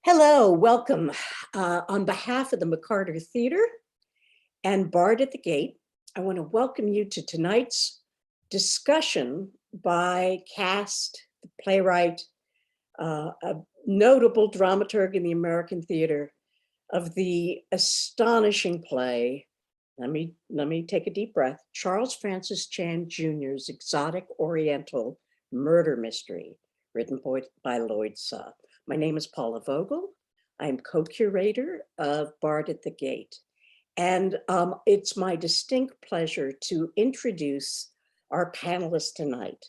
Hello, welcome. On behalf of the McCarter Theater and Bard at the Gate, I want to welcome you to tonight's discussion by cast, the playwright, a notable dramaturg in the American theater of the astonishing play. Let me take a deep breath. Charles Francis Chan Jr.'s exotic Oriental murder mystery, written by Lloyd Suh. My name is Paula Vogel. I'm co-curator of Bard at the Gate. And it's my distinct pleasure to introduce our panelists tonight.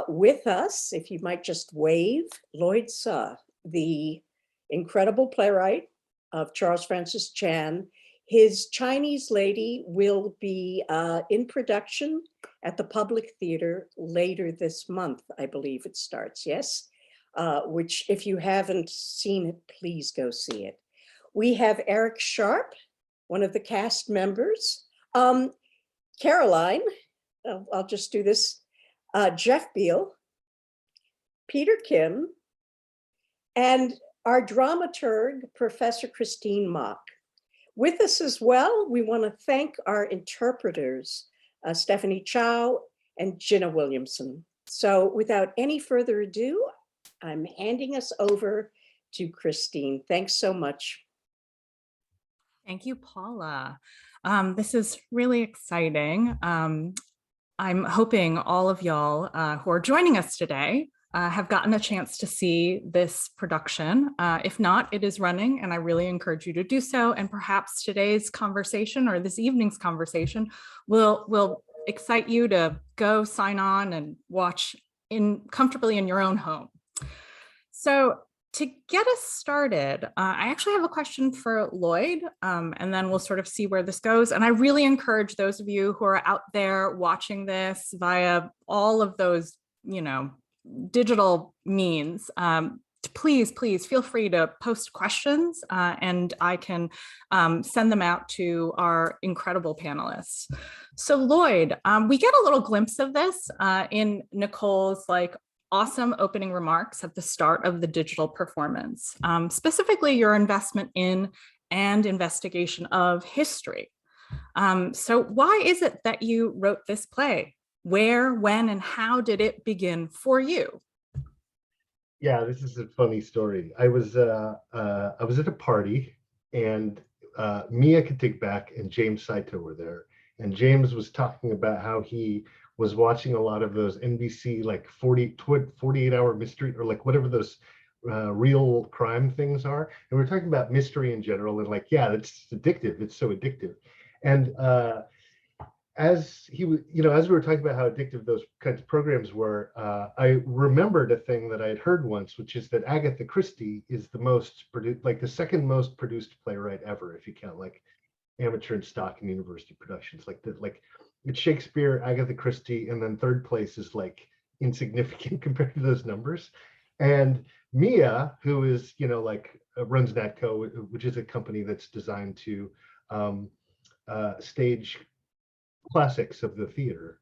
With us, if you might just wave, Lloyd Suh, the incredible playwright of Charles Francis Chan. His Chinese Lady will be in production at the Public Theater later this month, I believe it starts, yes? Which if you haven't seen it, please go see it. We have Eric Sharp, one of the cast members. Caroline, I'll just do this. Jeff Beal, Peter Kim, and our dramaturg, Professor Christine Mock. With us as well, we want to thank our interpreters, Stephanie Chow and Jenna Williamson. So without any further ado, I'm handing us over to Christine. Thanks so much. Thank you, Paula. This is really exciting. I'm hoping all of y'all who are joining us today have gotten a chance to see this production. If not, it is running, and I really encourage you to do so. And perhaps today's conversation or this evening's conversation will excite you to go sign on and watch comfortably in your own home. So to get us started, I actually have a question for Lloyd, and then we'll sort of see where this goes. And I really encourage those of you who are out there watching this via all of those, digital means, please feel free to post questions and I can send them out to our incredible panelists. So Lloyd, we get a little glimpse of this in Nicole's awesome opening remarks at the start of the digital performance, specifically your investment in and investigation of history. So why is it that you wrote this play? Where, when, and how did it begin for you? Yeah, this is a funny story. I was at a party, and Mia Katikbak and James Saito were there, and James was talking about how he was watching a lot of those NBC 48-hour mystery or whatever those real crime things are, and we're talking about mystery in general, and yeah, that's addictive. It's so addictive, and as he was, as we were talking about how addictive those kinds of programs were, I remembered a thing that I had heard once, which is that Agatha Christie is the most produced, the second most produced playwright ever, if you count amateur and stock and university productions. It's Shakespeare, Agatha Christie, and then third place is insignificant compared to those numbers. And Mia, who is runs Natco, which is a company that's designed to stage classics of the theater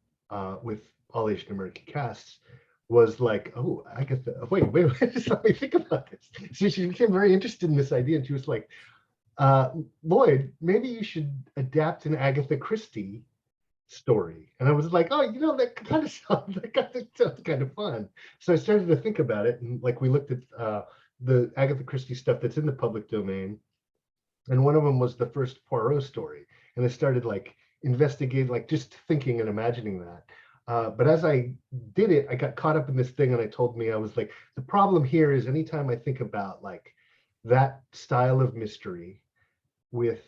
with all Asian American casts, was like, oh, Agatha, wait, just let me think about this. So she became very interested in this idea, and she was like, Lloyd, maybe you should adapt an Agatha Christie story. And I was like, oh, that kind of sounds kind of fun. So I started to think about it, and we looked at the Agatha Christie stuff that's in the public domain, and one of them was the first Poirot story, and I started investigating, just thinking and imagining that. But as I did it, I got caught up in this thing, and I told me, I was like, the problem here is anytime I think about that style of mystery with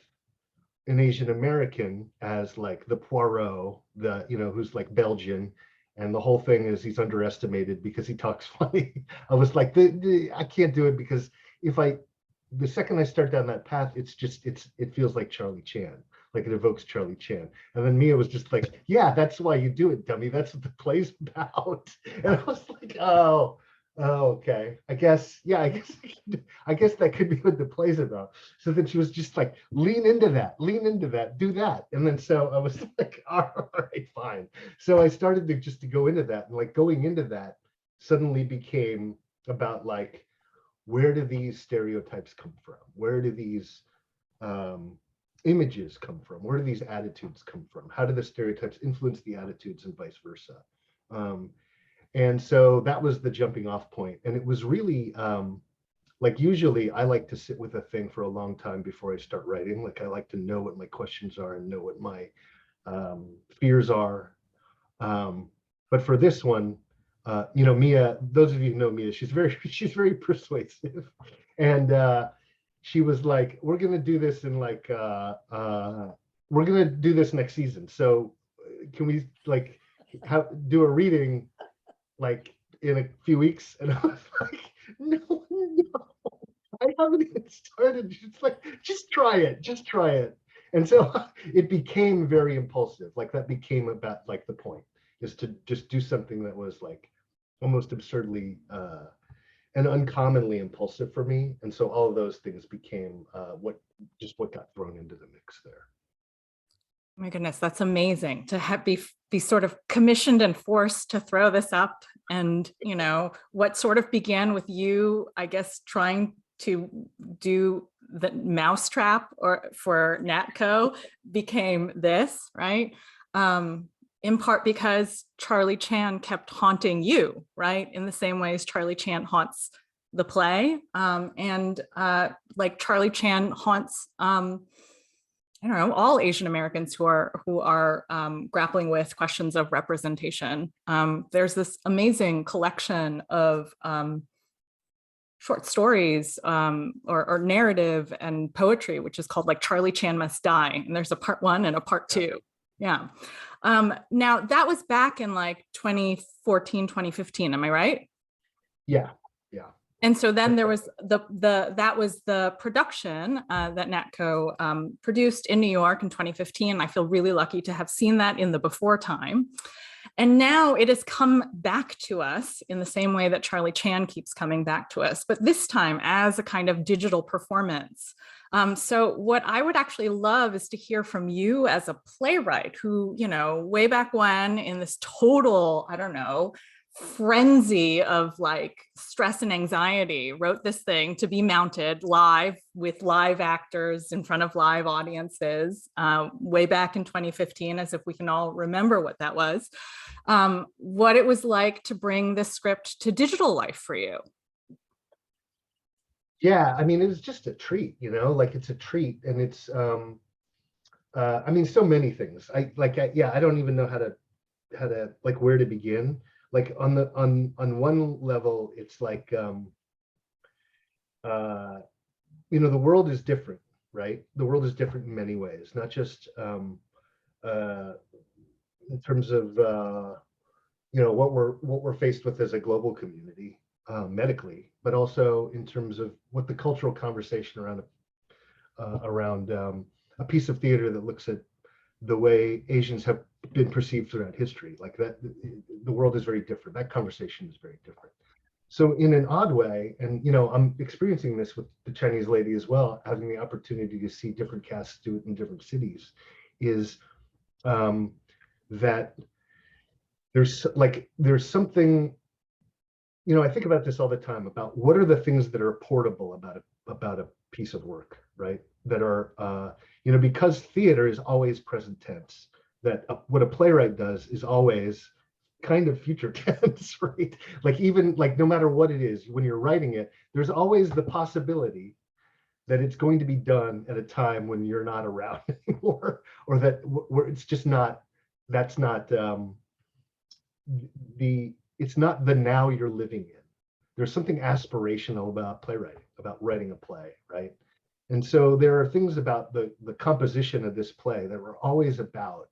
an Asian American as the Poirot, who's Belgian, and the whole thing is he's underestimated because he talks funny. I was like, I can't do it, because the second I start down that path, it feels like Charlie Chan, it evokes Charlie Chan. And then Mia was just like, yeah, that's why you do it, dummy. That's what the play's about. And I was like, oh, okay. I guess that could be what the play's about. So then she was just like, lean into that, do that. And then so I was like, all right, fine. So I started to go into that, and going into that suddenly became about where do these stereotypes come from? Where do these images come from? Where do these attitudes come from? How do the stereotypes influence the attitudes and vice versa? And so that was the jumping off point. And it was really, like usually I like to sit with a thing for a long time before I start writing. Like I like to know what my questions are and know what my fears are. But for this one, you know, Mia, those of you who know Mia, she's very persuasive. And she was like, we're gonna do this in like, we're gonna do this next season. So can we like do a reading like in a few weeks? And I was like, no, I haven't even started. It's like, just try it. And so it became very impulsive. Like that became about like the point is to just do something that was like almost absurdly and uncommonly impulsive for me. And so all of those things became what got thrown into the mix there. Oh my goodness, that's amazing to be sort of commissioned and forced to throw this up. And, you know, what sort of began with you, I guess, trying to do the mousetrap or for Natco became this, right? In part because Charlie Chan kept haunting you, right? In the same way as Charlie Chan haunts the play. Like Charlie Chan haunts, I don't know, all Asian Americans who are grappling with questions of representation. There's this amazing collection of short stories or narrative and poetry, which is called like Charlie Chan Must Die. And there's a part 1 and a part 2. Yeah. Now that was back in like 2014, 2015. Am I right? Yeah. And so then there was that was the production that Natco produced in New York in 2015. I feel really lucky to have seen that in the before time. And now it has come back to us in the same way that Charlie Chan keeps coming back to us, but this time as a kind of digital performance. So what I would actually love is to hear from you as a playwright who, you know, way back when in this total, I don't know, frenzy of like stress and anxiety, wrote this thing to be mounted live with live actors in front of live audiences way back in 2015, as if we can all remember what that was, what it was like to bring this script to digital life for you. Yeah, I mean, it was just a treat, you know, like it's a treat. And it's, I mean, so many things. I don't even know how to like where to begin. Like on one level, it's like, you know, the world is different, right? The world is different in many ways, not just in terms of, you know, what we're faced with as a global community medically, but also in terms of what the cultural conversation around a piece of theater that looks at the way Asians have been perceived throughout history, like that, the world is very different. That conversation is very different. So in an odd way, and you know, I'm experiencing this with the Chinese lady as well, having the opportunity to see different casts do it in different cities, is that there's something, you know, I think about this all the time about what are the things that are portable about a piece of work, right? That are, you know, because theater is always present tense, that what a playwright does is always kind of future tense, right? Like even like no matter what it is, when you're writing it, there's always the possibility that it's going to be done at a time when you're not around anymore, or that where it's just not, that's not it's not the now you're living in. There's something aspirational about playwriting, about writing a play, right? And so there are things about the composition of this play that were always about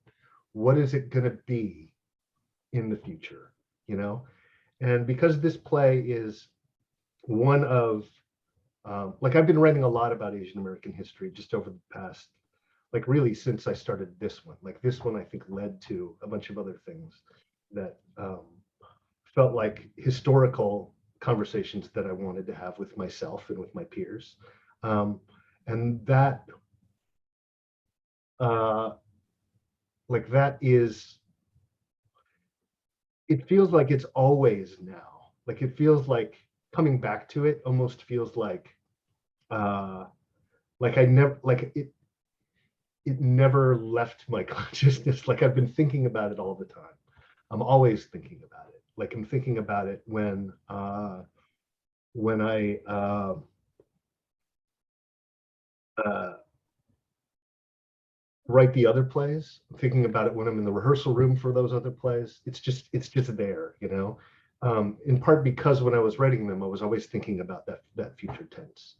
what is it going to be in the future, you know? And because this play is one of, like I've been writing a lot about Asian American history just over the past, like really since I started this one. Like this one I think led to a bunch of other things that felt like historical conversations that I wanted to have with myself and with my peers. And that, like that is, it feels like it's always now. Like it feels like coming back to it almost feels like I never, like it never left my consciousness. Like I've been thinking about it all the time. I'm always thinking about it. Like I'm thinking about it when I uh, write the other plays. I'm thinking about it when I'm in the rehearsal room for those other plays. It's just there, you know. In part because when I was writing them, I was always thinking about that future tense.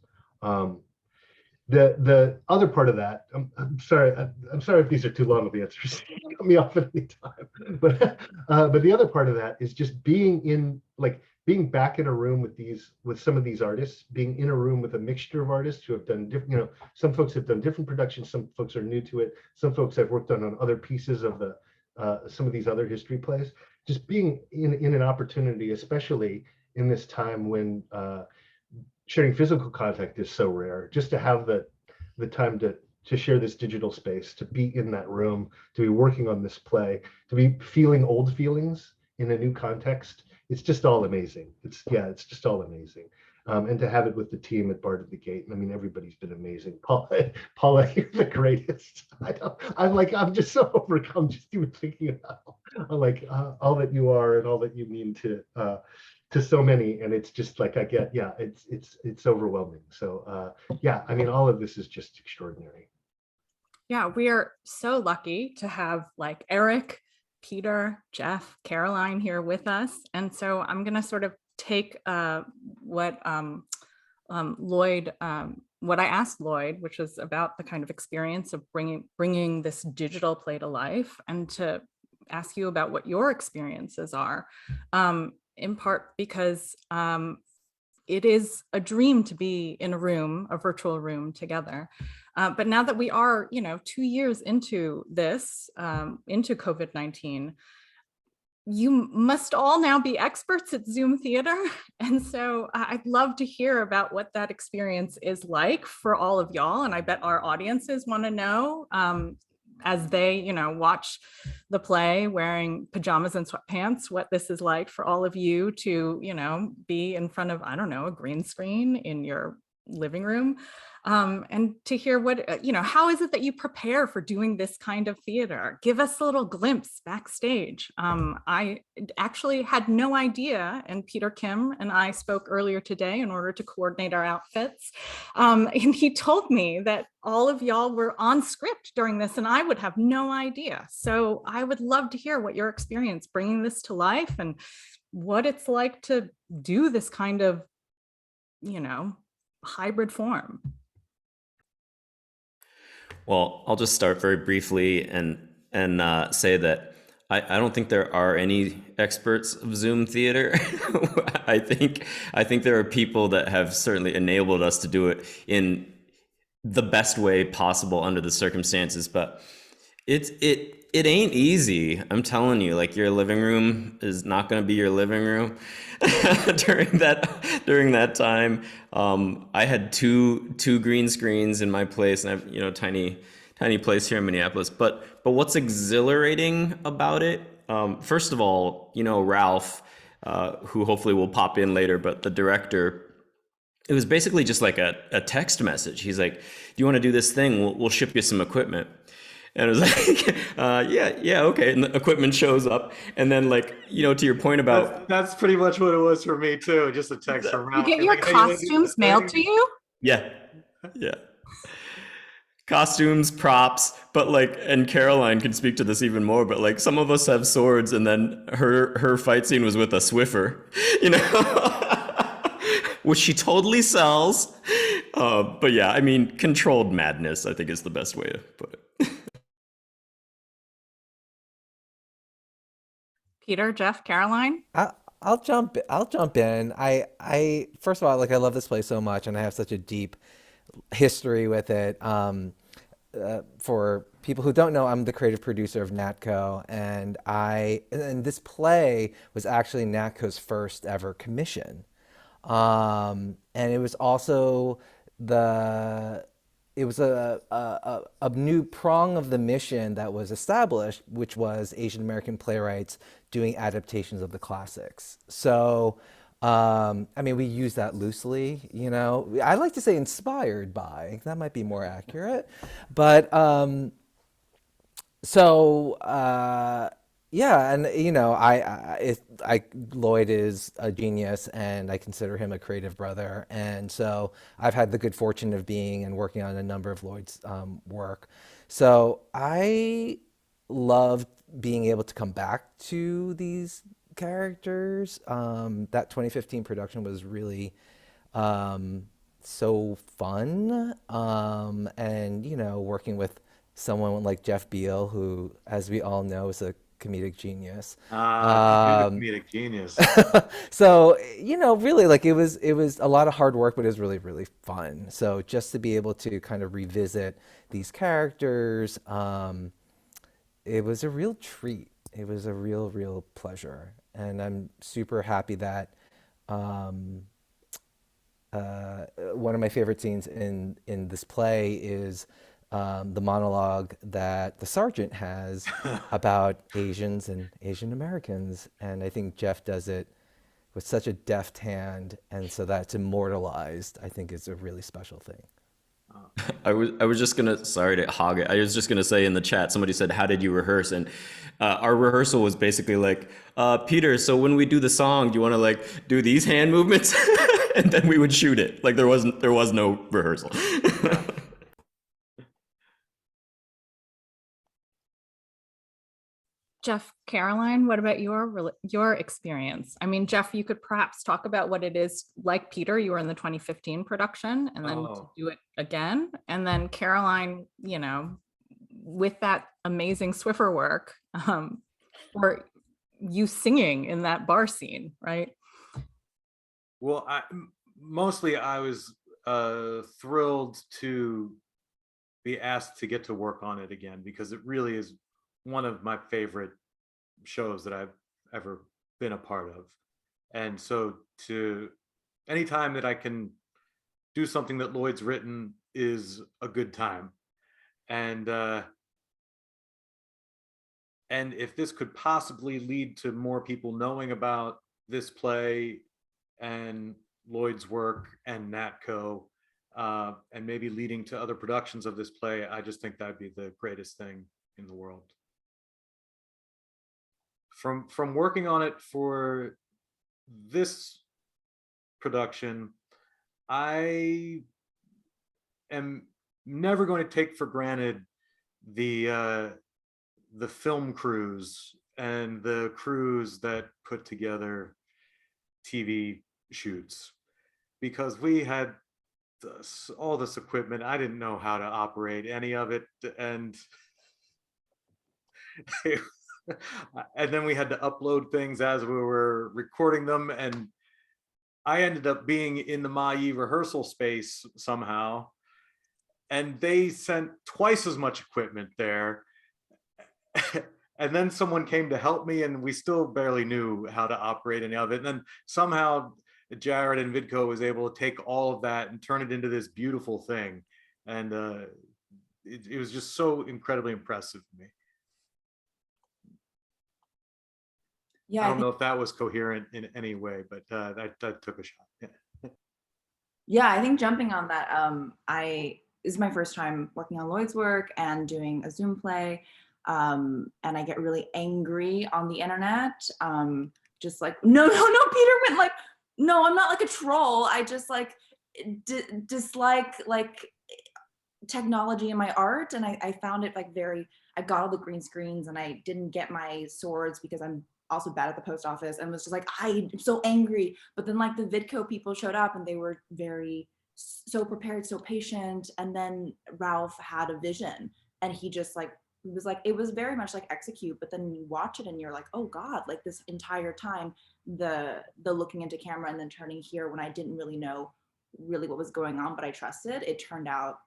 The other part of that, I'm sorry, I'm sorry if these are too long of answers. Cut me off at any time. But the other part of that is just being back in a room with some of these artists, being in a room with a mixture of artists who have done different, you know, some folks have done different productions, some folks are new to it, some folks I've worked on other pieces of some of these other history plays. Just being in an opportunity, especially in this time when sharing physical contact is so rare, just to have the time to share this digital space, to be in that room, to be working on this play, to be feeling old feelings in a new context. It's just all amazing. It's just all amazing. And to have it with the team at Bard at the Gate. I mean, everybody's been amazing. Paula, you're the greatest. I'm just so overcome just even thinking about all that you are and all that you mean to so many. And it's just like it's overwhelming. So I mean, all of this is just extraordinary. Yeah, we are so lucky to have like Eric, Peter, Jeff, Caroline here with us. And so I'm going to sort of take what Lloyd, what I asked Lloyd, which was about the kind of experience of bringing this digital play to life, and to ask you about what your experiences are, in part because it is a dream to be in a virtual room together. But now that we are, 2 years into this, into COVID-19, you must all now be experts at Zoom theater. And so I'd love to hear about what that experience is like for all of y'all. And I bet our audiences want to know, as they, watch the play wearing pajamas and sweatpants, what this is like for all of you to, be in front of, I don't know, a green screen in your living room. And to hear what, how is it that you prepare for doing this kind of theater? Give us a little glimpse backstage. I actually had no idea, and Peter Kim and I spoke earlier today in order to coordinate our outfits. And he told me that all of y'all were on script during this, and I would have no idea. So I would love to hear what your experience bringing this to life and what it's like to do this kind of, hybrid form. Well, I'll just start very briefly and say that I don't think there are any experts of Zoom theater. I think there are people that have certainly enabled us to do it in the best way possible under the circumstances, but it ain't easy. I'm telling you, like, your living room is not going to be your living room during that time. I had two green screens in my place, and I've tiny place here in Minneapolis. But what's exhilarating about it? First of all, Ralph, who hopefully will pop in later, but the director. It was basically just like a text message. He's like, "Do you want to do this thing? We'll ship you some equipment." And it was like, yeah, okay. And the equipment shows up. And then, like, to your point about... That's pretty much what it was for me too. Just a text from Ralph. You get your costumes mailed to you? Yeah. Costumes, props, but like, and Caroline can speak to this even more, but like, some of us have swords, and then her fight scene was with a Swiffer, which she totally sells. But yeah, I mean, controlled madness, I think, is the best way to put it. Peter, Jeff, Caroline? I'll jump in. I first of all, like, I love this place so much, and I have such a deep history with it. For people who don't know, I'm the creative producer of Natco, and this play was actually Natco's first ever commission. And it was also it was a new prong of the mission that was established, which was Asian American playwrights doing adaptations of the classics. So I mean, we use that loosely, you know. I like to say inspired by. That might be more accurate. But so yeah, and you know, Lloyd is a genius, and I consider him a creative brother. And so I've had the good fortune of being and working on a number of Lloyd's work. So I loved being able to come back to these characters. That 2015 production was really um, so fun. And, you know, working with someone like Jeff Beal, who, as we all know, is a comedic genius. You're the Um, comedic genius. so, you know, really, like it was a lot of hard work, but it was really, really fun. So just to be able to kind of revisit these characters, it was a real treat. It was a real, real pleasure. And I'm super happy that um, one of my favorite scenes in this play is the monologue that the sergeant has about Asians and Asian Americans, and I think Jeff does it with such a deft hand, and so that's immortalized. I think is a really special thing. I was just gonna, sorry to hog it. I was just gonna say in the chat, somebody said, "How did you rehearse?" And our rehearsal was basically like, Peter, so when we do the song, do you want to like do these hand movements? And then we would shoot it. Like there was no rehearsal. Yeah. Jeff, Caroline, what about your experience? I mean, Jeff, you could perhaps talk about what it is like Peter. You were in the 2015 production, and then to Oh, do it again. And then Caroline, you know, with that amazing Swiffer work, or you singing in that bar scene, right? well, mostly I was thrilled to be asked to get to work on it again because it really is one of my favorite shows that I've ever been a part of. And so to anytime that I can do something that Lloyd's written is a good time. And and if this could possibly lead to more people knowing about this play and Lloyd's work and Natco, and maybe leading to other productions of this play, I just think that'd be the greatest thing in the world. From working on it for this production, I am never going to take for granted the film crews and the crews that put together TV shoots, because we had all this equipment. I didn't know how to operate any of it, and and then we had to upload things as we were recording them, and I ended up being in the Mayi rehearsal space somehow, and they sent twice as much equipment there. And then someone came to help me, and we still barely knew how to operate any of it. And then somehow Jared and Vidco was able to take all of that and turn it into this beautiful thing. And it was just so incredibly impressive to me. Yeah, I I don't think, know if that was coherent in any way, but I took a shot. Yeah. yeah, I think jumping on that, this is my first time working on Lloyd's work and doing a Zoom play. And I get really angry on the internet. Just like, no, Peter went like, no, I'm not like a troll. I just like dislike like technology in my art, and I found it like very, I got all the green screens and I didn't get my swords because I'm also bad at the post office, and was just like, I'm so angry. But then like the Vidco people showed up and they were very so prepared, so patient. And then Ralph had a vision, and he just like, it was like, it was very much like execute, but then you watch it and you're like, oh God, like this entire time, the looking into camera and then turning here when I didn't really know really what was going on, but I trusted, it turned out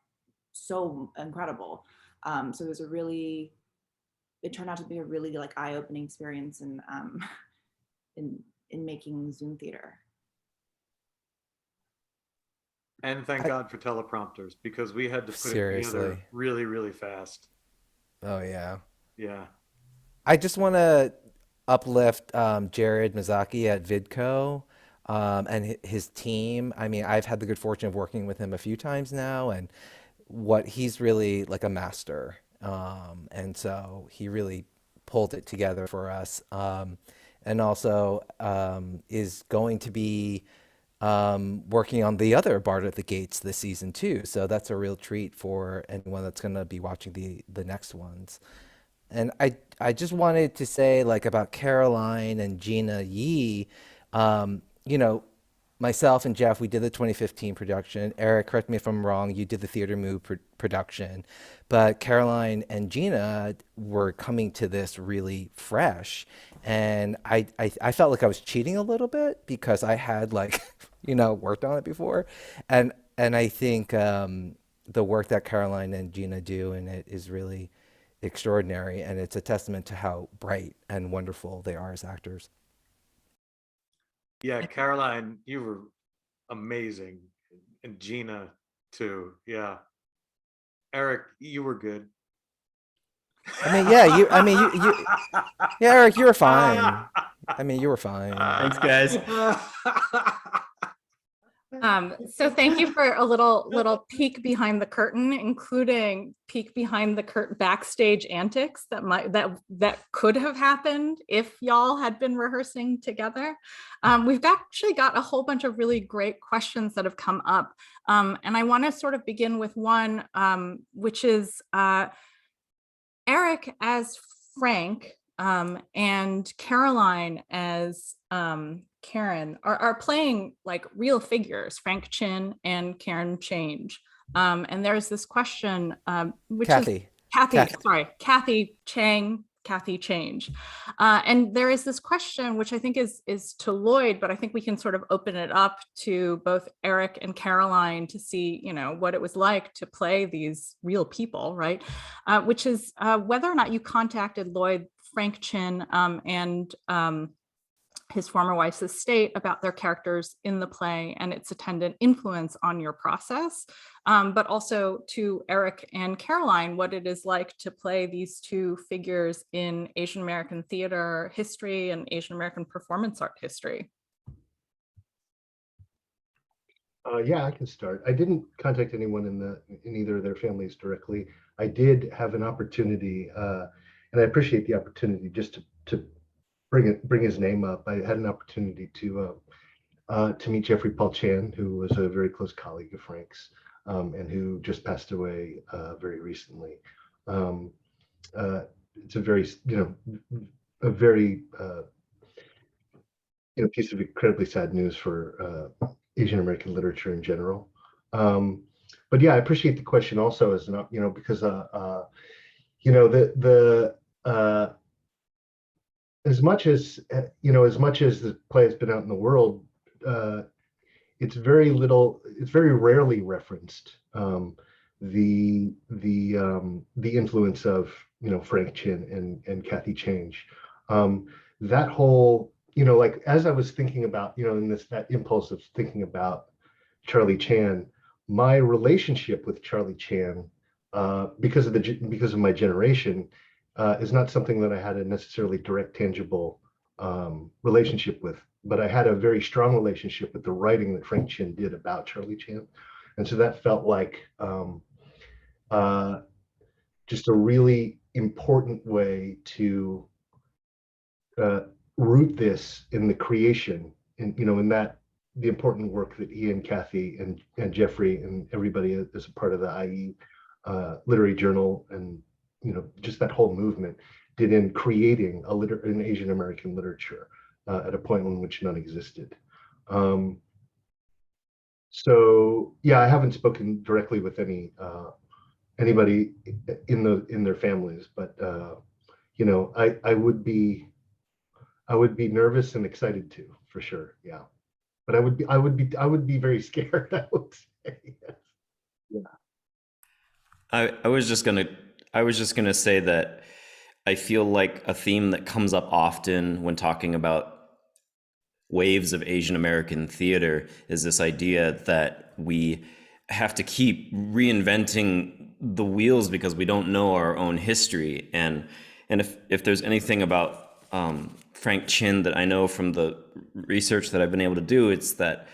so incredible. So it was a really, it turned out to be a really like eye-opening experience in in making Zoom theater. And thank I, God for teleprompters, because we had to put it together seriously. really, really fast. Oh yeah. Yeah. I just want to uplift Jared Mizaki at Vidco. and his team. I mean, I've had the good fortune of working with him a few times now, and what he's really like a master. And so he really pulled it together for us. And also is going to be working on the other Bard at the Gates this season too. So that's a real treat for anyone that's going to be watching the next ones. And I just wanted to say like about Caroline and Gina Yee, you know, myself and Jeff, we did the 2015 production. Eric, correct me if I'm wrong, you did the Theater Move production. But Caroline and Gina were coming to this really fresh. And I felt like I was cheating a little bit because I had like, you know, worked on it before. And I think the work that Caroline and Gina do in it is really extraordinary. And it's a testament to how bright and wonderful they are as actors. Yeah, Caroline, you were amazing. And Gina too. Yeah. Eric, you were good. I mean, yeah, yeah, Eric, you were fine. I mean, you were fine. Thanks, guys. So thank you for a little peek behind the curtain, including peek behind the curtain backstage antics that could have happened if y'all had been rehearsing together. We've actually got a whole bunch of really great questions that have come up. And I want to sort of begin with one, which is Eric as Frank and Caroline as Karen are playing like real figures, Frank Chin and Karen Change. And there's this question, which Kathy. is Kathy Chang, Kathy Change. And there is this question, which I think is to Lloyd, but I think we can sort of open it up to both Eric and Caroline to see, you know, what it was like to play these real people, right? Which is whether or not you contacted Lloyd, Frank Chin, and his former wife's estate about their characters in the play and its attendant influence on your process, but also to Eric and Caroline, what it is like to play these two figures in Asian American theater history and Asian American performance art history. Yeah, I can start. I didn't contact anyone in either of their families directly. I did have an opportunity, and I appreciate the opportunity just to bring his name up. I had an opportunity to meet Jeffrey Paul Chan, who was a very close colleague of Frank's, and who just passed away very recently. It's a very, a very, piece of incredibly sad news for Asian American literature in general. But yeah, I appreciate the question also as an, because as much as the play has been out in the world, it's very rarely referenced, the influence of Frank Chin and Kathy Change. That whole, like as I was thinking about, in that impulse of thinking about Charlie Chan, my relationship with Charlie Chan, because of my generation, is not something that I had a necessarily direct, tangible relationship with, but I had a very strong relationship with the writing that Frank Chin did about Charlie Chan. And so that felt like just a really important way to root this in the creation, and in that the important work that he and Kathy and Jeffrey and everybody as a part of the IE literary journal, and just that whole movement did in creating an Asian American literature at a point in which none existed. So yeah, I haven't spoken directly with anybody in their families, but I would be nervous and excited too, for sure. Yeah, but I would be very scared, I would say. Yes. Yeah. I was just gonna say that I feel like a theme that comes up often when talking about waves of Asian American theater is this idea that we have to keep reinventing the wheels because we don't know our own history. And if there's anything about Frank Chin that I know from the research that I've been able to do, it's that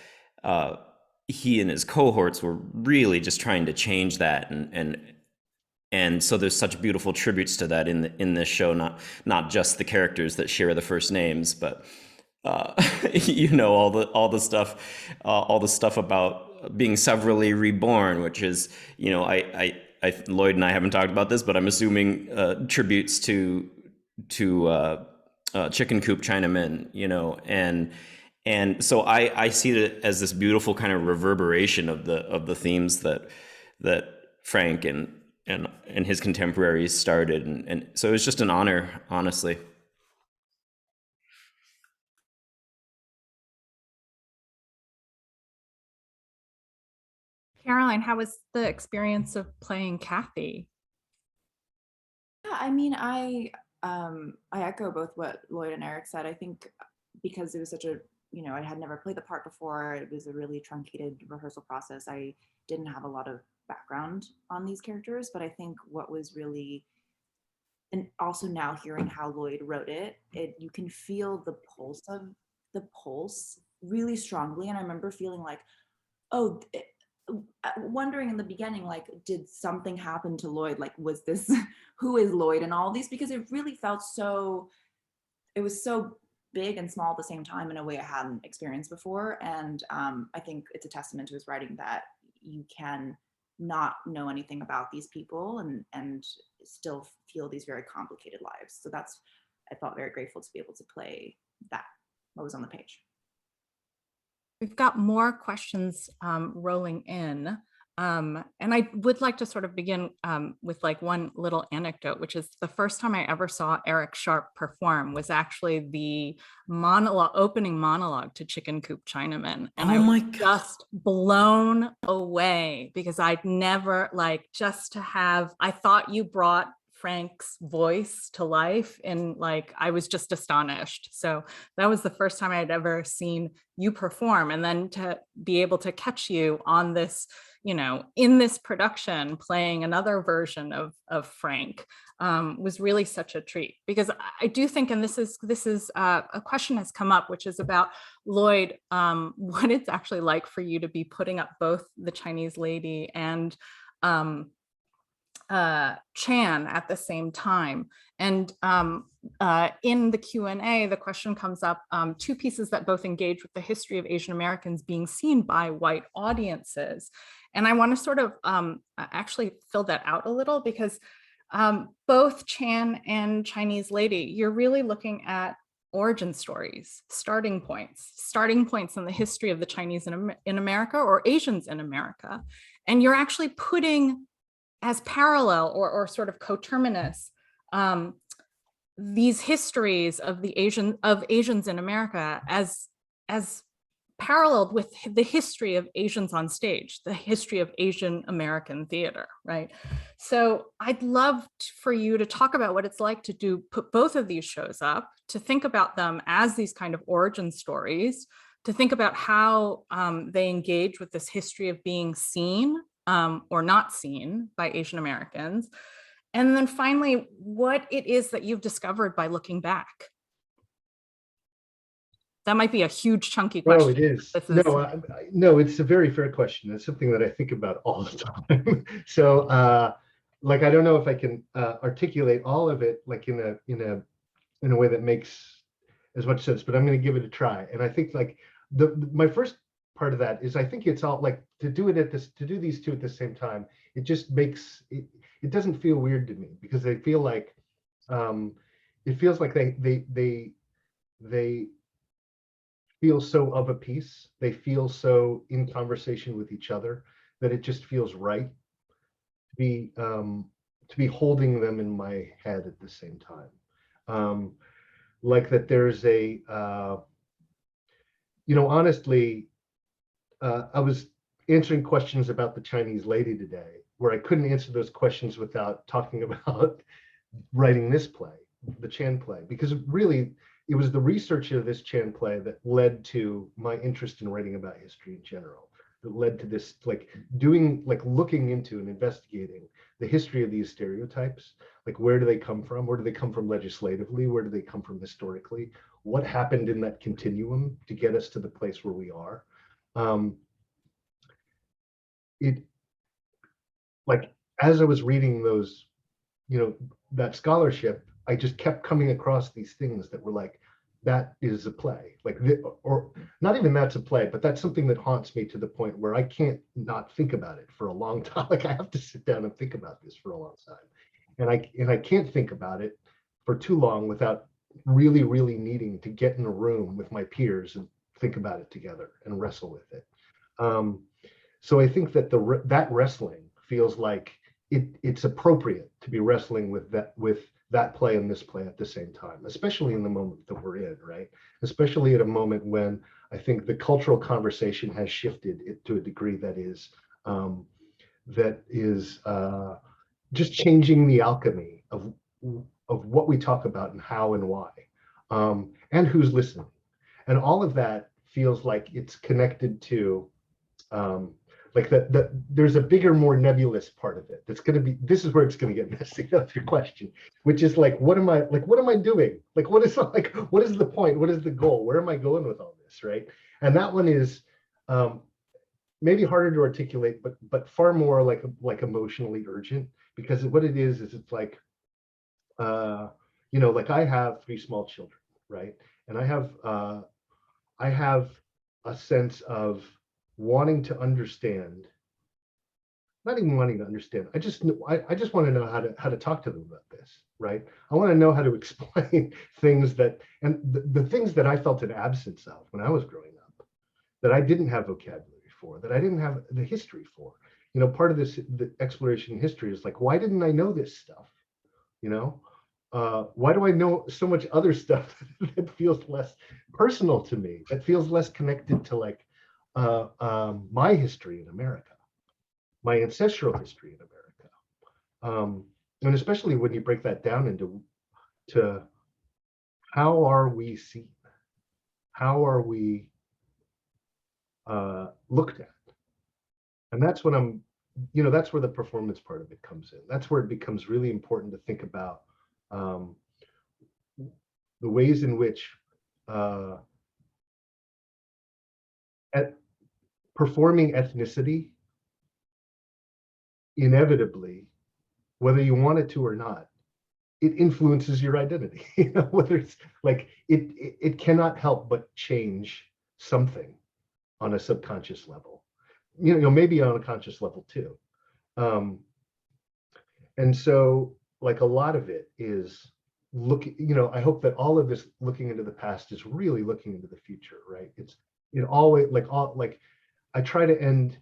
he and his cohorts were really just trying to change that, and so there's such beautiful tributes to that in this show, not just the characters that share the first names, but all the stuff about being severally reborn, which is, Lloyd and I haven't talked about this, but I'm assuming tributes to chicken coop Chinamen, and so I see it as this beautiful kind of reverberation of the themes that Frank and his contemporaries started, and so it was just an honor, honestly. Caroline, how was the experience of playing Kathy? Yeah, I mean, I echo both what Lloyd and Eric said. I think because it was such a, I had never played the part before. It was a really truncated rehearsal process. I didn't have a lot of background on these characters, but I think what was really, and also now hearing how Lloyd wrote it, you can feel the pulse really strongly. And I remember feeling like, wondering in the beginning, like, did something happen to Lloyd? Like, was this, who is Lloyd and all these? Because it really felt it was so big and small at the same time in a way I hadn't experienced before. And I think it's a testament to his writing that you can not know anything about these people and still feel these very complicated lives. So I felt very grateful to be able to play that, what was on the page. We've got more questions rolling in. And I would like to sort of begin with like one little anecdote, which is the first time I ever saw Eric Sharp perform was actually the opening monologue to Chicken Coop Chinaman. And I was just blown away because I'd never I thought you brought Frank's voice to life, and I was just astonished. So that was the first time I'd ever seen you perform, and then to be able to catch you on this, in this production playing another version of Frank was really such a treat. Because I do think, and this is a question has come up, which is about Lloyd, what it's actually like for you to be putting up both the Chinese lady and Chan at the same time. And in the Q&A, the question comes up, two pieces that both engage with the history of Asian Americans being seen by white audiences. And I want to sort of actually fill that out a little, because both Chan and Chinese lady, you're really looking at origin stories, starting points in the history of the Chinese in America, or Asians in America. And you're actually putting as parallel or sort of coterminous these histories of Asians in America as paralleled with the history of Asians on stage, the history of Asian American theater, right? So I'd love for you to talk about what it's like to put both of these shows up, to think about them as these kind of origin stories, to think about how they engage with this history of being seen or not seen by Asian Americans. And then finally, what it is that you've discovered by looking back. That might be a huge chunky question. No, it is. No, it's a very fair question. It's something that I think about all the time. So I don't know if I can articulate all of it in a way that makes as much sense, but I'm going to give it a try. And I think my first part of that is, I think it's all to do these two at the same time. It just makes it doesn't feel weird to me, because they feel like it feels like they feel so of a piece. They feel so in conversation with each other that it just feels right to be holding them in my head at the same time. That there's a honestly, I was answering questions about the Chinese lady today, where I couldn't answer those questions without talking about writing this play, the Chan play, because really it was the research of this Chan play that led to my interest in writing about history in general. that led to this, like doing, like looking into and investigating the history of these stereotypes. Like, where do they come from? Where do they come from legislatively? Where do they come from historically? What happened in that continuum to get us to the place where we are? It, like, as I was reading those, that scholarship, I just kept coming across these things that were like, that is a play, like, or not even that's a play, but that's something that haunts me to the point where I can't not think about it for a long time. Like, I have to sit down and think about this for a long time. And I can't think about it for too long without really, really needing to get in a room with my peers and think about it together and wrestle with it. So I think that that wrestling feels like it's appropriate to be wrestling with that play and this play at the same time, especially in the moment that we're in, right? Especially at a moment when I think the cultural conversation has shifted it to a degree that is just changing the alchemy of what we talk about and how and why, and who's listening. And all of that feels like it's connected to like that there's a bigger, more nebulous part of it that's going to be, this is where it's going to get messy. That's your question, which is like, what am I doing? Like, what is the point? What is the goal? Where am I going with all this, right? And that one is maybe harder to articulate, but far more like emotionally urgent, because what it is it's like, like, I have 3 small children, right? And I have a sense of wanting to understand, not even wanting to understand. I just want to know how to talk to them about this, right? I want to know how to explain things and the things that I felt an absence of when I was growing up, that I didn't have vocabulary for, that I didn't have the history for. Part of the exploration in history is like, why didn't I know this stuff? Why do I know so much other stuff that feels less personal to me, that feels less connected to like my history in America, my ancestral history in America, and especially when you break that down into how are we seen, how are we looked at, and that's when that's where the performance part of it comes in. That's where it becomes really important to think about the ways in which performing ethnicity inevitably, whether you want it to or not, it influences your identity. Whether it's like it cannot help but change something on a subconscious level, maybe on a conscious level too. And so, like, a lot of it is I hope that all of this looking into the past is really looking into the future, right? It always, I try to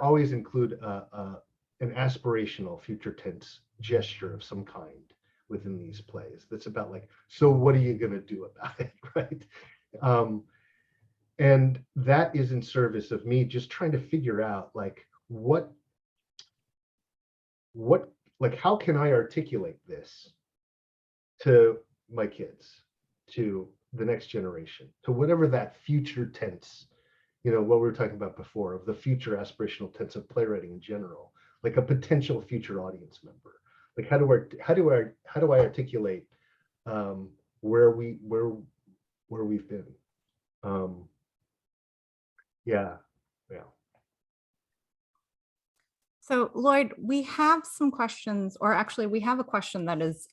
always include an aspirational future tense gesture of some kind within these plays. That's about like, so what are you going to do about it, right? And that is in service of me just trying to figure out like what like, how can I articulate this to my kids, to the next generation, to whatever that future tense, what we were talking about before, of the future aspirational tense of playwriting in general, like a potential future audience member. Like, how do I articulate where we've been? Yeah. So Lloyd, we have some questions, or actually we have a question that is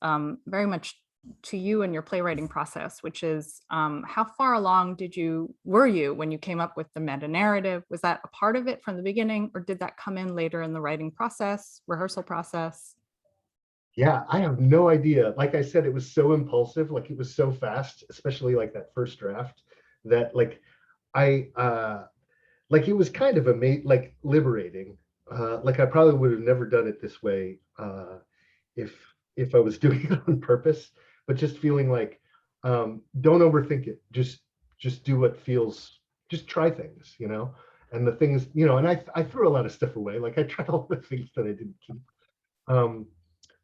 very much to you and your playwriting process, which is how far along were you when you came up with the meta narrative? Was that a part of it from the beginning, or did that come in later in the writing process, rehearsal process? Yeah, I have no idea. Like I said, it was so impulsive, like it was so fast, especially like that first draft, that like like, it was kind of like liberating. Like, I probably would have never done it this way if I was doing it on purpose, but just feeling like, don't overthink it. Just do what feels, just try things, and the things, and I threw a lot of stuff away. Like, I tried all the things that I didn't keep.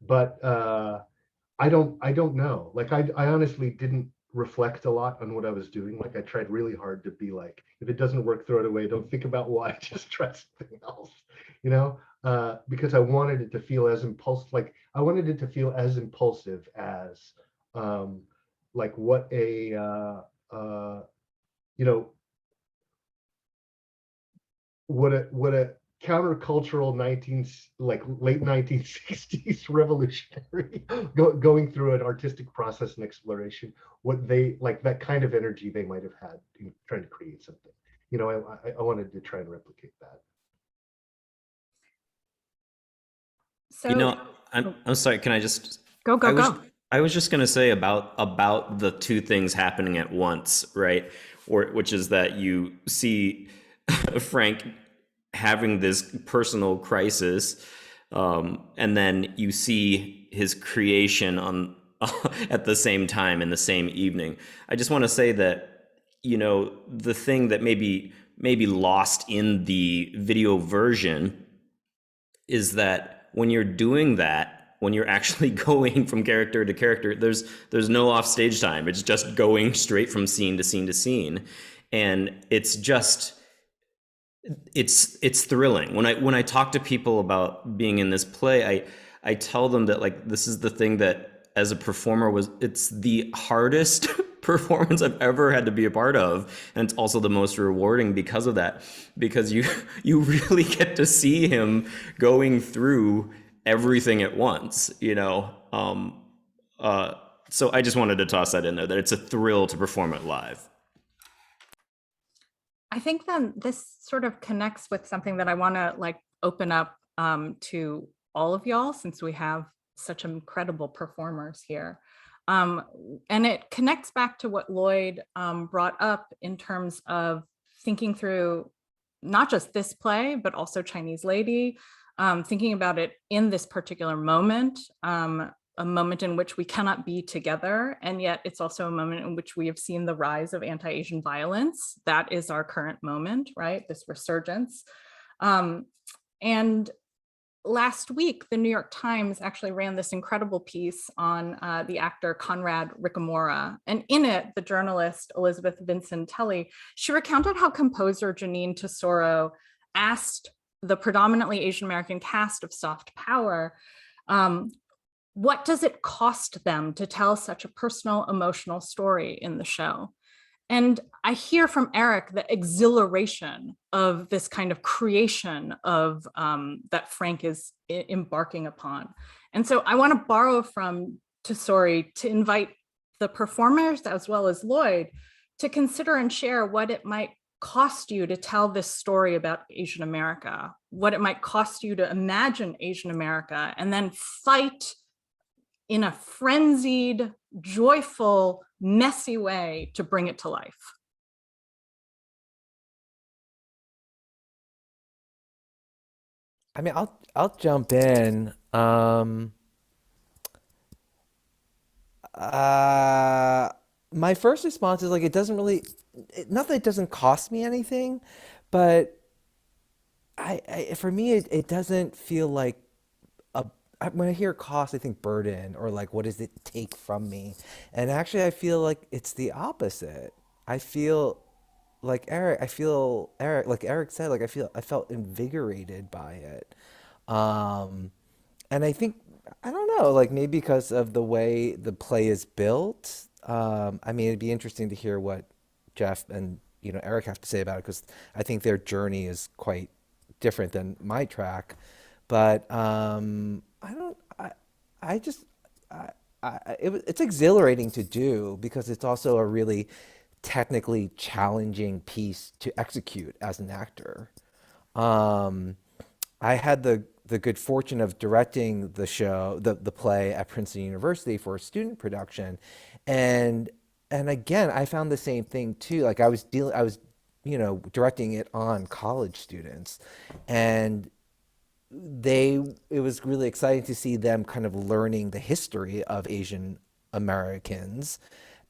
But I don't know. Like, I honestly didn't reflect a lot on what I was doing. Like I tried really hard to be like, if it doesn't work, throw it away. Don't think about why, just try something else, because I wanted it to feel as impulsive, like I wanted it to feel as impulsive as like what a you know what a countercultural late 1960s revolutionary going through an artistic process and exploration, what they like, that kind of energy they might have had in trying to create something. I wanted to try and replicate that. So I'm sorry, can I just go, I was go. I was just gonna say about the two things happening at once, right? Which is that you see Frank having this personal crisis, and then you see his creation on at the same time in the same evening. I just want to say that the thing that maybe lost in the video version is that when you're doing that, when you're actually going from character to character, there's no off stage time. It's just going straight from scene to scene to scene, and it's thrilling. When I talk to people about being in this play, I tell them that, like, this is the thing that as a performer it's the hardest performance I've ever had to be a part of, and it's also the most rewarding because of that, because you really get to see him going through everything at once. So I just wanted to toss that in there, that it's a thrill to perform it live. I think then this sort of connects with something that I want to open up to all of y'all, since we have such incredible performers here. And it connects back to what Lloyd brought up in terms of thinking through not just this play, but also Chinese Lady, thinking about it in this particular moment, a moment in which we cannot be together. And yet it's also a moment in which we have seen the rise of anti-Asian violence. That is our current moment, right? This resurgence. And last week, the New York Times actually ran this incredible piece on the actor Conrad Ricamora. And in it, the journalist Elizabeth Vincentelli, she recounted how composer Janine Tesoro asked the predominantly Asian American cast of Soft Power, what does it cost them to tell such a personal, emotional story in the show? And I hear from Eric the exhilaration of this kind of creation of that Frank is embarking upon. And so I want to borrow from Tesori to invite the performers as well as Lloyd to consider and share what it might cost you to tell this story about Asian America, what it might cost you to imagine Asian America, and then fight in a frenzied, joyful, messy way to bring it to life. I mean, I'll jump in. My first response is like, it doesn't really, not that it doesn't cost me anything, but for me, it doesn't feel like when I hear cost, I think burden, or like, what does it take from me? And actually, I feel like it's the opposite. I feel like Eric said, like I felt invigorated by it. Um, and I think, I don't know, like maybe because of the way the play is built. I mean, it'd be interesting to hear what Jeff and Eric have to say about it, because I think their journey is quite different than my track. But I don't. I just. It's exhilarating to do, because it's also a really technically challenging piece to execute as an actor. I had the good fortune of directing the play at Princeton University for a student production, and again, I found the same thing too. Like I was directing it on college students, and it was really exciting to see them kind of learning the history of Asian Americans,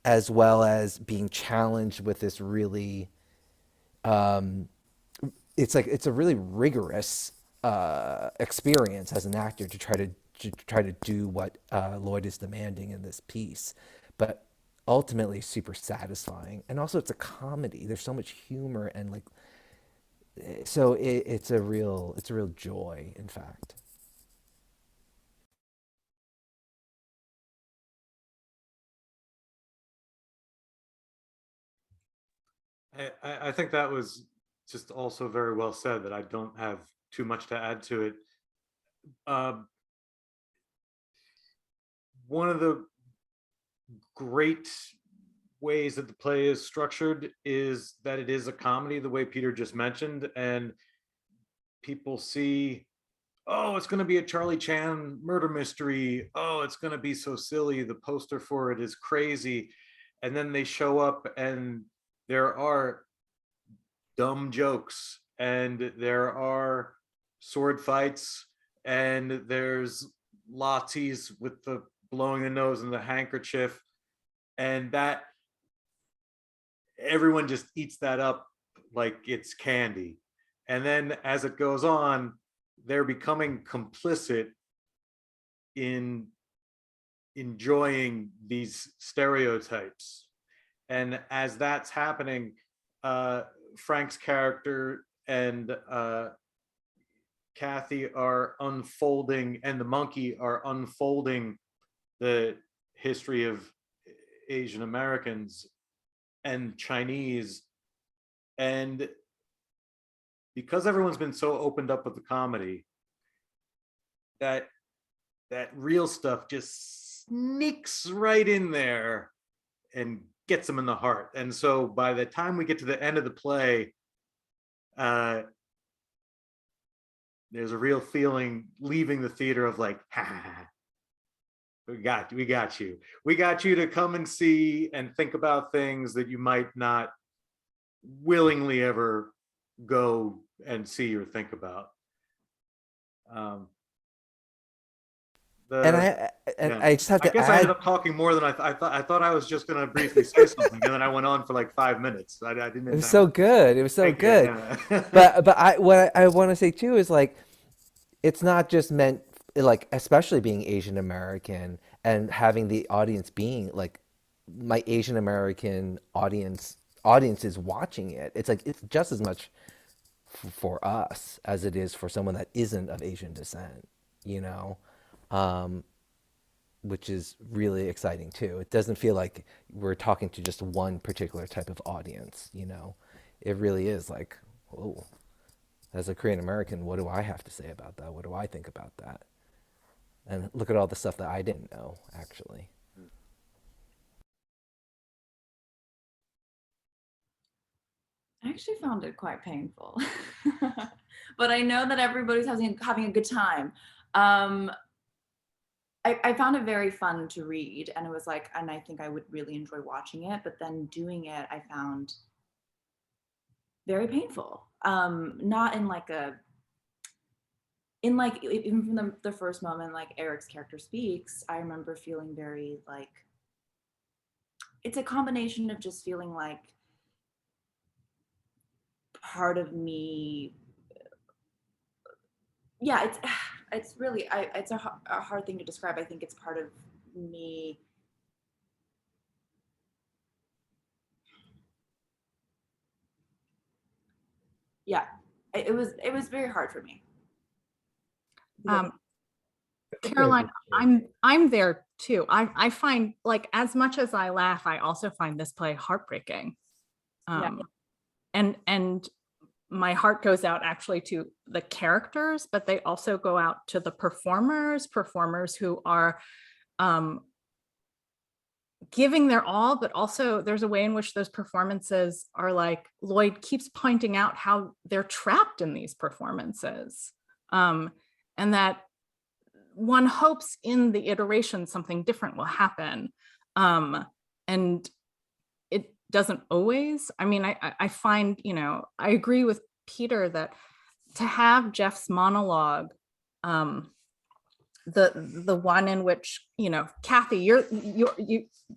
as well as being challenged with this really, it's a really rigorous experience as an actor to try to do what Lloyd is demanding in this piece. But ultimately super satisfying. And also it's a comedy. There's so much humor and like, so it's a real joy, in fact. I think that was just also very well said, that I don't have too much to add to it. Um, one of the great ways that the play is structured is that it is a comedy, the way Peter just mentioned, and people see, oh, it's going to be a Charlie Chan murder mystery. Oh, it's going to be so silly. The poster for it is crazy. And then they show up and there are dumb jokes and there are sword fights and there's lattes with the blowing the nose and the handkerchief, and that everyone just eats that up like it's candy. And then as it goes on, they're becoming complicit in enjoying these stereotypes. And as that's happening, Frank's character and Kathy are unfolding, and the monkey are unfolding the history of Asian Americans and Chinese. And because everyone's been so opened up with the comedy, that real stuff just sneaks right in there and gets them in the heart. And so by the time we get to the end of the play, there's a real feeling leaving the theater of like, ha, we got you. We got you to come and see and think about things that you might not willingly ever go and see or think about. And I just have I to guess I ended add, up talking more than I thought. I thought I was just going to briefly say something, and then I went on for like 5 minutes. I didn't. it was so good. It was so Thank you, good. yeah. But what I want to say too is like, it's not just meant like, especially being Asian American and having the audience being like my Asian American audience is watching it. It's like it's just as much for us as it is for someone that isn't of Asian descent, you know, which is really exciting too. It doesn't feel like we're talking to just one particular type of audience, you know. It really is like, oh, as a Korean American, what do I have to say about that? What do I think about that? And look at all the stuff that I didn't know, actually. I actually found it quite painful, but I know that everybody's having a good time. I found it very fun to read, and it was like, and I think I would really enjoy watching it, but then doing it, I found very painful. Not in like even from the first moment, like Eric's character speaks, I remember feeling very like, it's a combination of just feeling like part of me, yeah, it's really, it's a hard thing to describe. I think it's part of me. Yeah, it was very hard for me. Caroline, I'm there too. I find, like, as much as I laugh, I also find this play heartbreaking. Yeah. And my heart goes out actually to the characters, but they also go out to the performers who are giving their all, but also there's a way in which those performances are, like Lloyd keeps pointing out, how they're trapped in these performances. And that one hopes in the iteration something different will happen. And it doesn't always. I mean, I find, you know, I agree with Peter that to have Jeff's monologue, the one in which, you know, Kathy,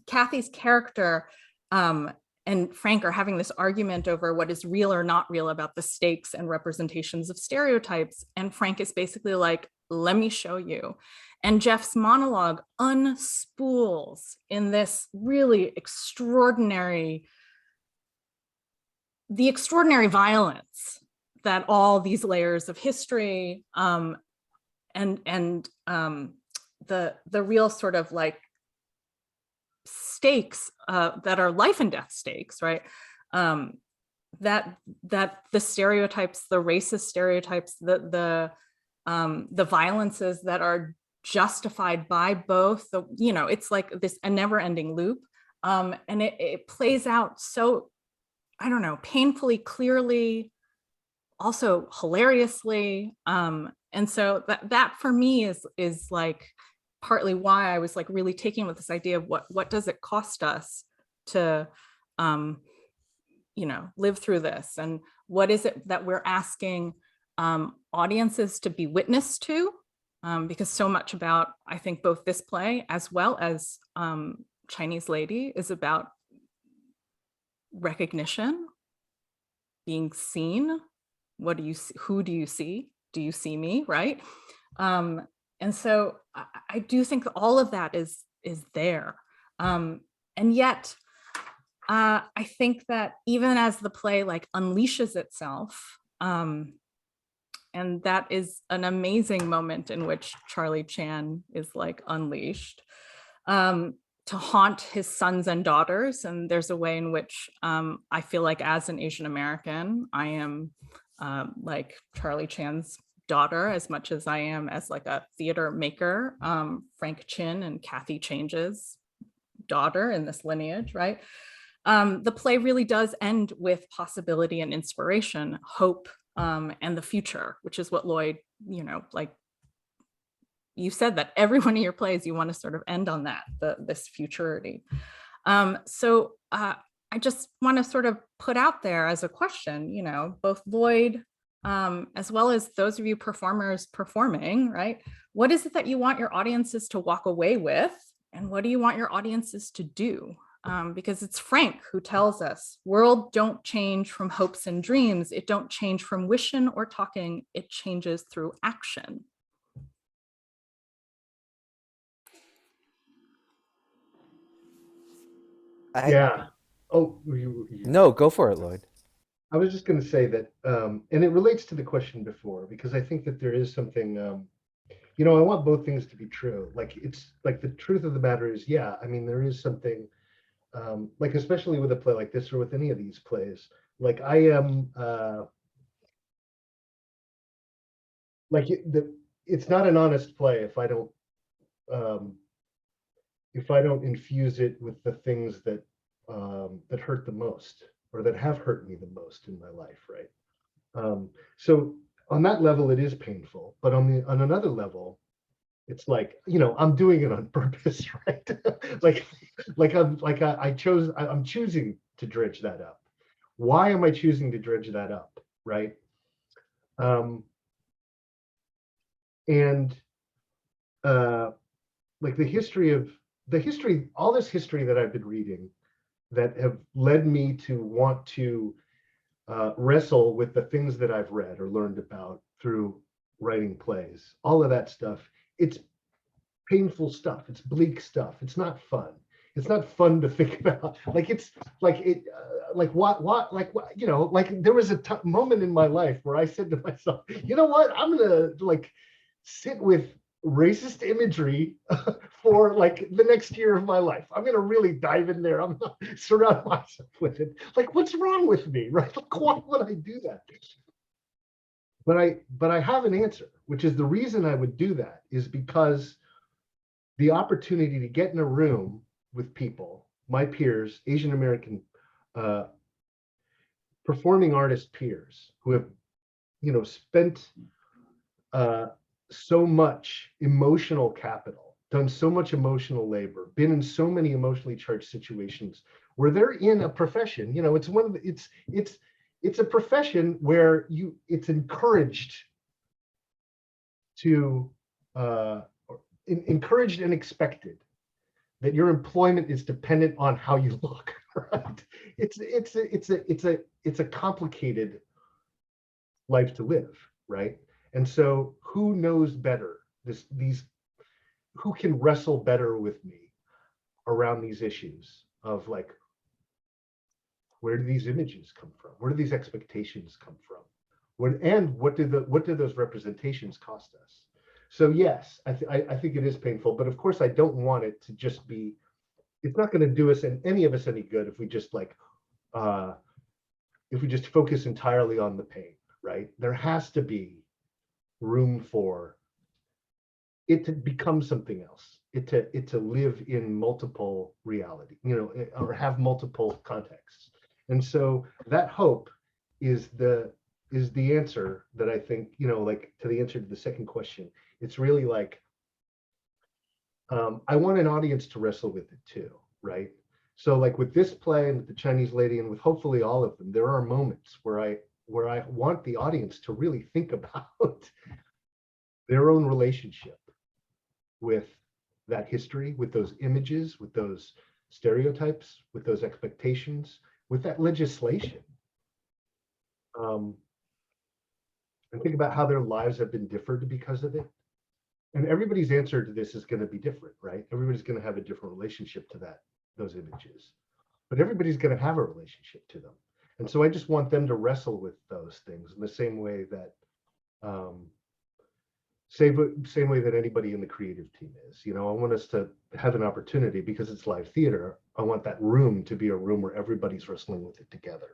Kathy's character and Frank are having this argument over what is real or not real about the stakes and representations of stereotypes. And Frank is basically like, let me show you. And Jeff's monologue unspools in this really extraordinary, the extraordinary violence that all these layers of history and the real sort of like stakes that are life and death stakes, right? That the stereotypes, the racist stereotypes, the violences that are justified by both the, you know, it's like this a never-ending loop, and it plays out so, I don't know, painfully, clearly, also hilariously, and so that for me is like partly why I was like really taking with this idea of what does it cost us to you know, live through this, and what is it that we're asking audiences to be witness to, because so much about, I think, both this play as well as Chinese Lady is about recognition, being seen. What do you see? Who do you see? Do you see me? Right? And so I do think that all of that is there, and yet I think that even as the play like unleashes itself, and that is an amazing moment in which Charlie Chan is like unleashed to haunt his sons and daughters. And there's a way in which I feel like as an Asian American, I am like Charlie Chan's daughter as much as I am as like a theater maker, Frank Chin and Kathy Change's daughter in this lineage, right? The play really does end with possibility and inspiration, hope, and the future, which is what Lloyd, you know, like you said that every one of your plays, you want to sort of end on that, this futurity. So I just want to sort of put out there as a question, you know, both Lloyd, as well as those of you performers performing, right? What is it that you want your audiences to walk away with? And what do you want your audiences to do? Because it's Frank who tells us, world don't change from hopes and dreams. It don't change from wishing or talking. It changes through action. Yeah. Oh, No, go for it, Lloyd. I was just going to say that, and it relates to the question before, because I think that there is something, you know, I want both things to be true. Like, it's like the truth of the matter is, yeah, I mean, there is something, like, especially with a play like this or with any of these plays, like I am, like it's not an honest play if I don't infuse it with the things that that hurt the most or that have hurt me the most in my life, right? So on that level, it is painful, but on another level, it's like, you know, I'm doing it on purpose, right? I'm choosing to dredge that up. Why am I choosing to dredge that up, right? And like all this history that I've been reading that have led me to want to wrestle with the things that I've read or learned about through writing plays, all of that stuff, it's painful stuff. It's bleak stuff. It's not fun. It's not fun to think about. Like, it's like it, like what, you know, like there was a moment in my life where I said to myself, you know what, I'm gonna like sit with racist imagery for like the next year of my life. I'm gonna really dive in there. I'm gonna surround myself with it. Like, what's wrong with me, right? Like, why would I do that? But I have an answer, which is the reason I would do that is because the opportunity to get in a room with people, my peers, Asian American performing artist peers who have, you know, spent so much emotional capital, done so much emotional labor, been in so many emotionally charged situations where they're in a profession, you know, it's a profession where it's encouraged to encouraged and expected that your employment is dependent on how you look, right? It's a complicated life to live, right? And so who knows better who can wrestle better with me around these issues of like, where do these images come from? Where do these expectations come from? What do those representations cost us? So yes, I think it is painful, but of course I don't want it to just be. It's not going to do us and any of us any good if we just focus entirely on the pain, right? There has to be room for it to become something else. It to live in multiple reality, or have multiple contexts. And so that hope is the answer that I think, like to the answer to the second question. It's really like, I want an audience to wrestle with it too, right? So like with this play and with the Chinese lady and with hopefully all of them, there are moments where I want the audience to really think about their own relationship with that history, with those images, with those stereotypes, with those expectations, with that legislation. And think about how their lives have been differed because of it. And everybody's answer to this is going to be different, right? Everybody's going to have a different relationship to those images, but everybody's going to have a relationship to them. And so I just want them to wrestle with those things in the same way that, same way that anybody in the creative team is. I want us to have an opportunity, because it's live theater. I want that room to be a room where everybody's wrestling with it together,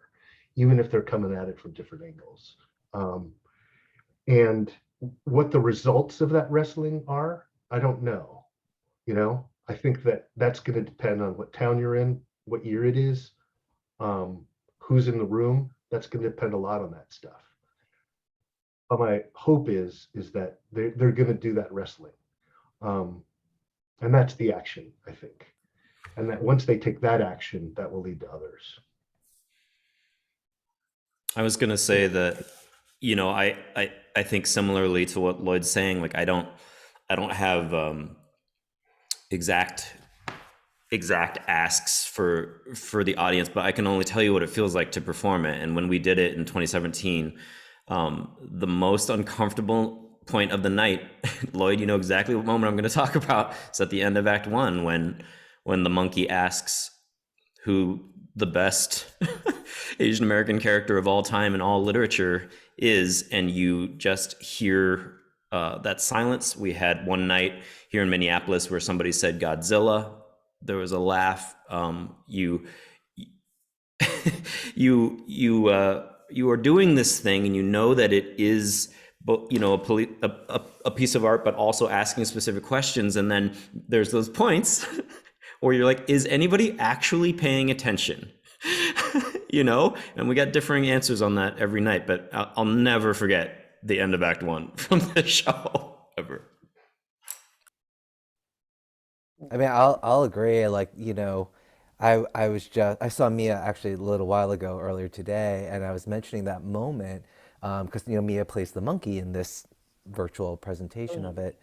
even if they're coming at it from different angles. And what the results of that wrestling are, I don't know. I think that's going to depend on what town you're in, what year it is, who's in the room. That's going to depend a lot on that stuff. But my hope is that they're going to do that wrestling, and that's the action, I think. And that once they take that action, that will lead to others. I was going to say that, I think similarly to what Lloyd's saying, like I don't have exact asks for the audience, but I can only tell you what it feels like to perform it. And when we did it in 2017, the most uncomfortable point of the night, Lloyd, you know exactly what moment I'm going to talk about. It's at the end of Act 1 when the monkey asks who the best Asian American character of all time in all literature is, and you just hear that silence. We had one night here in Minneapolis where somebody said Godzilla. There was a laugh. You are doing this thing, and you know that it is, a piece of art, but also asking specific questions. And then there's those points where you're like, is anybody actually paying attention? And we got differing answers on that every night, but I'll never forget the end of Act 1 from the show ever. I mean, I'll agree. Like, I saw Mia actually a little while ago, earlier today, and I was mentioning that moment because Mia plays the monkey in this virtual presentation of it,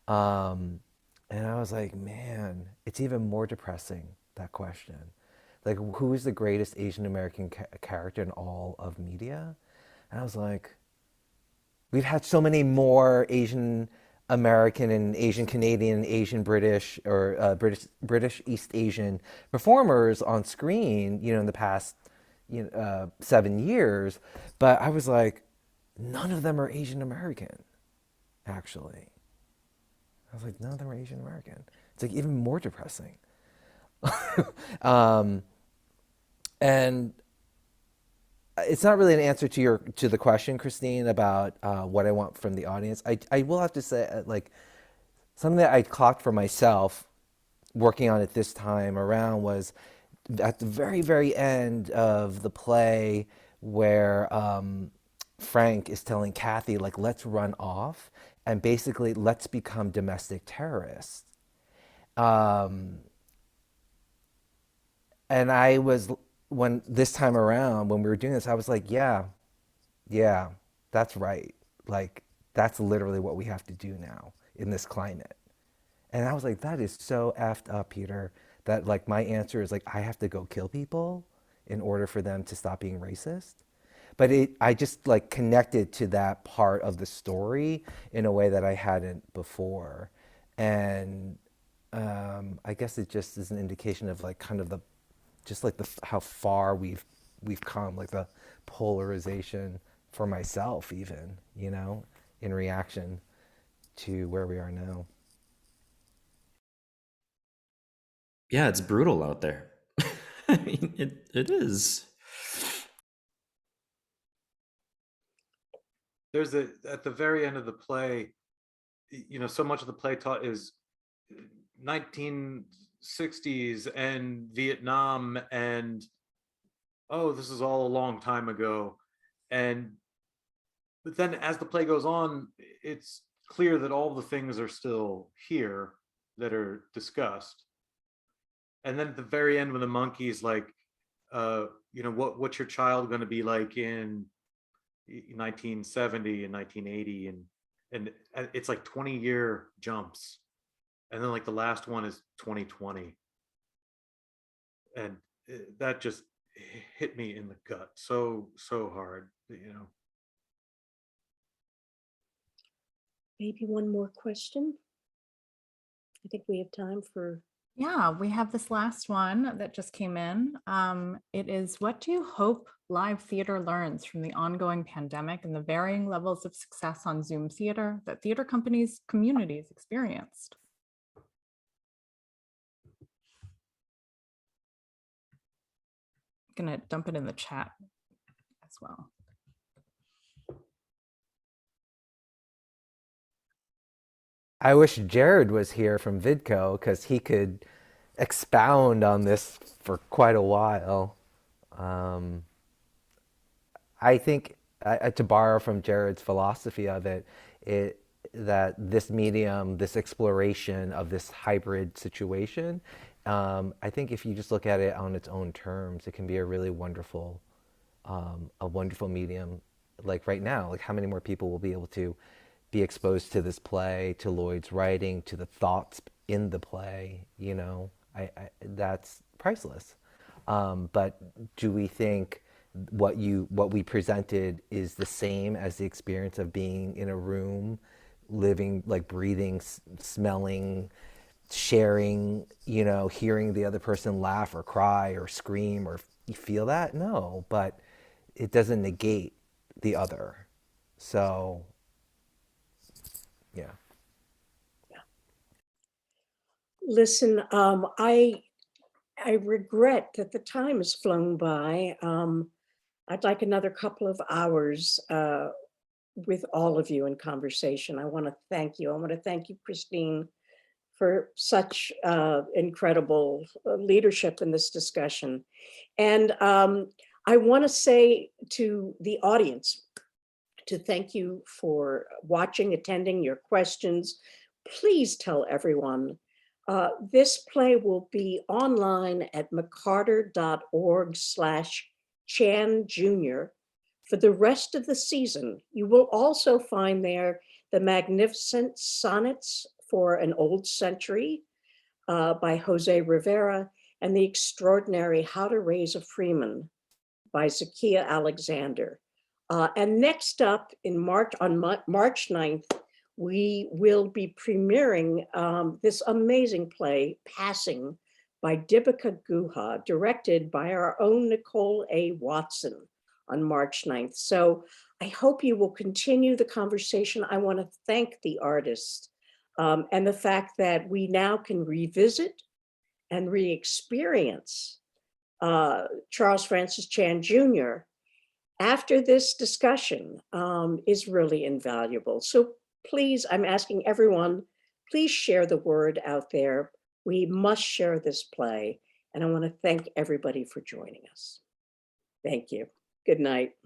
and I was like, man, it's even more depressing, that question. Like, who is the greatest Asian American character in all of media? And I was like, we've had so many more Asian American and Asian Canadian, Asian British, or British East Asian performers on screen, in the past 7 years. But I was like, none of them are Asian American, actually. I was like, none of them are Asian American. It's like even more depressing. And it's not really an answer to the question, Christine, about what I want from the audience. I will have to say, like, something that I clocked for myself working on it this time around was at the very, very end of the play where Frank is telling Kathy, like, let's run off and basically let's become domestic terrorists. And I was, when this time around, when we were doing this, I was like, yeah, that's right. Like, that's literally what we have to do now in this climate. And I was like, that is so effed up, Peter, that like my answer is like, I have to go kill people in order for them to stop being racist. but I just like connected to that part of the story in a way that I hadn't before. And I guess it just is an indication of like kind of the, just like how far we've come, like the polarization for myself even, you know, in reaction to where we are now. Yeah, it's brutal out there. I mean, it is. There's at the very end of the play, so much of the play taught is 1960s and Vietnam, and oh, this is all a long time ago. But then as the play goes on, it's clear that all the things are still here that are discussed. And then at the very end, when the monkey's like, what's your child going to be like in 1970 and 1980, and it's like 20-year jumps, and then like the last one is 2020, and that just hit me in the gut so hard. Maybe one more question. I think we have time for. Yeah, we have this last one that just came in. It is, what do you hope live theater learns from the ongoing pandemic and the varying levels of success on Zoom theater that theater companies' communities experienced? I'm gonna dump it in the chat as well. I wish Jared was here from Vidco because he could expound on this for quite a while. I think, to borrow from Jared's philosophy of it, that this medium, this exploration of this hybrid situation, I think if you just look at it on its own terms, it can be a really wonderful medium. Like right now, like how many more people will be able to be exposed to this play, to Lloyd's writing, to the thoughts in the play, you know, that's priceless. But do we think what we presented is the same as the experience of being in a room, living, like breathing, smelling, sharing, you know, hearing the other person laugh or cry or scream, or you feel that? No, but it doesn't negate the other. So yeah. Listen, I regret that the time has flown by. I'd like another couple of hours with all of you in conversation. I want to thank you. I want to thank you, Christine, for such incredible leadership in this discussion. And I want to say to the audience, to thank you for watching, attending, your questions. Please tell everyone. This play will be online at mccarter.org/Chan Jr. for the rest of the season. You will also find there the magnificent Sonnets for an Old Century by Jose Rivera, and the extraordinary How to Raise a Freeman by Zakiya Alexander. And next up in March, on March 9th, we will be premiering this amazing play, Passing, by Dipika Guha, directed by our own Nicole A. Watson, on March 9th. So I hope you will continue the conversation. I want to thank the artists and the fact that we now can revisit and re-experience Charles Francis Chan Jr. after this discussion is really invaluable. So please, I'm asking everyone, please share the word out there. We must share this play. And I want to thank everybody for joining us. Thank you. Good night.